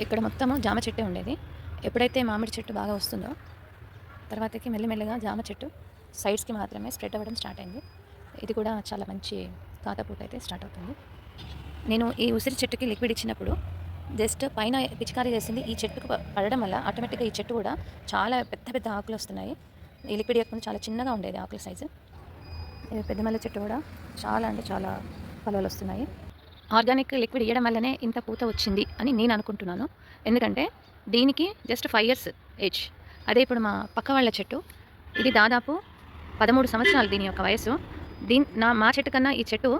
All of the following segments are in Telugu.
ఇక్కడ మొత్తము జామ చెట్టే ఉండేది. ఎప్పుడైతే మామిడి చెట్టు బాగా వస్తుందో తర్వాతకి మెల్లిమెల్లిగా జామ చెట్టు సైడ్స్కి మాత్రమే స్ప్రెడ్ అవ్వడం స్టార్ట్ అయింది. ఇది కూడా చాలా మంచి కాతపూత అయితే స్టార్ట్ అవుతుంది. నేను ఈ ఉసిరి చెట్టుకి లిక్విడ్ ఇచ్చినప్పుడు జస్ట్ పైన పిచికారీ చేసింది ఈ చెట్టుకు పడడం వల్ల ఆటోమేటిక్గా ఈ చెట్టు కూడా చాలా పెద్ద పెద్ద ఆకులు వస్తున్నాయి. ఈ లిక్విడ్ ఇవ్వకుండా చాలా చిన్నగా ఉండేది ఆకుల సైజు. ఇది పెద్ద మల్లె చెట్టు కూడా చాలా అంటే చాలా ఫలాలు వస్తున్నాయి. ఆర్గానిక్ లిక్విడ్ ఇవ్వడం వల్లనే ఇంత పూత వచ్చింది అని నేను అనుకుంటున్నాను. ఎందుకంటే దీనికి జస్ట్ 5 ఇయర్స్ ఏజ్. అదే ఇప్పుడు మా పక్క వాళ్ళ చెట్టు ఇది దాదాపు 13 సంవత్సరాలు దీని యొక్క వయసు. మా చెట్టు కన్నా ఈ చెట్టు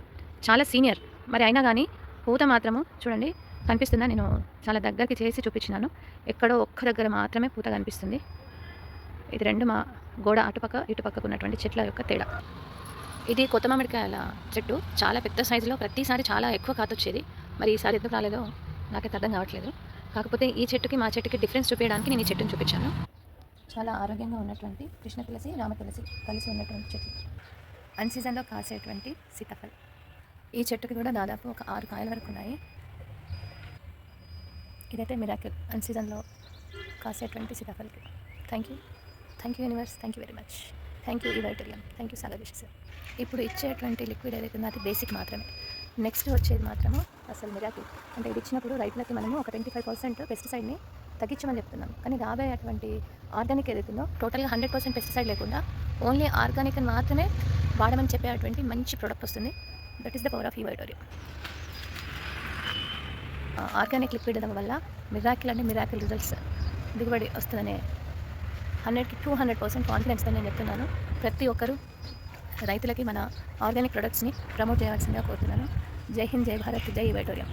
చాలా సీనియర్. మరి అయినా కానీ పూత మాత్రము చూడండి కనిపిస్తుందా? నేను చాలా దగ్గరికి చేసి చూపించినాను. ఎక్కడో ఒక్క దగ్గర మాత్రమే పూత కనిపిస్తుంది. ఇది రెండు మా గోడ అటుపక్క ఇటుపక్కకు ఉన్నటువంటి చెట్ల యొక్క తేడా. ఇది కొత్త మామిడికాయల చెట్టు చాలా పెద్ద సైజులో ప్రతిసారి చాలా ఎక్కువ కాతొచ్చేది. మరి ఈసారి ఎందుకు రాలేదో నాకైతే అర్థం కావట్లేదు. కాకపోతే ఈ చెట్టుకి మా చెట్టుకి డిఫరెన్స్ చూపించడానికి నేను ఈ చెట్టుని చూపించాను. చాలా ఆరోగ్యంగా ఉన్నటువంటి కృష్ణ తులసి రామ తులసి కలిసి ఉన్నటువంటి చెట్లు. అన్ సీజన్లో కాసేటువంటి సీతాఫలం. ఈ చెట్టుకి కూడా దాదాపు ఒక 6 కాయల వరకు ఉన్నాయి. ఇదైతే మిరాకిల్ అన్ సీజన్లో కాసేటువంటి సీతాఫలకి. Thank you universe, thank you very much. Thank you ఈ వైటోరియం, థ్యాంక్ యూ సాగర్ సార్. ఇప్పుడు ఇచ్చేటువంటి లిక్విడ్ ఏదైతే ఉందో అది బేసిక్ మాత్రమే. నెక్స్ట్ వచ్చేది మాత్రము అసలు మిరాకిల్. అంటే ఇది ఇచ్చినప్పుడు రైతులకి మనము ఒక 25% పెస్టిసైడ్ని తగ్గించమని చెప్తున్నాం. కానీ రాబోయేటువంటి ఆర్గానిక్ ఏదైతుందో టోటల్గా 100% పెస్టిసైడ్ లేకుండా ఓన్లీ ఆర్గానిక్ మాత్రమే వాడమని చెప్పేటువంటి మంచి ప్రోడక్ట్ వస్తుంది. That is the power of ఈ వైటోరియం. ఆర్గానిక్ లిక్విడ్ ఇవ్వడం వల్ల మిరాకిల్ రిజల్ట్స్ దిగుబడి వస్తుందనే 100కి 200% కాన్ఫిడెన్స్తో నేను చెప్తున్నాను. ప్రతి ఒక్కరూ రైతులకి మన ఆర్గానిక్ ప్రొడక్ట్స్ని ప్రమోట్ చేయాల్సిందిగా కోరుతున్నాను. జై హింద్, జై భారత్, జై వైటోరియం.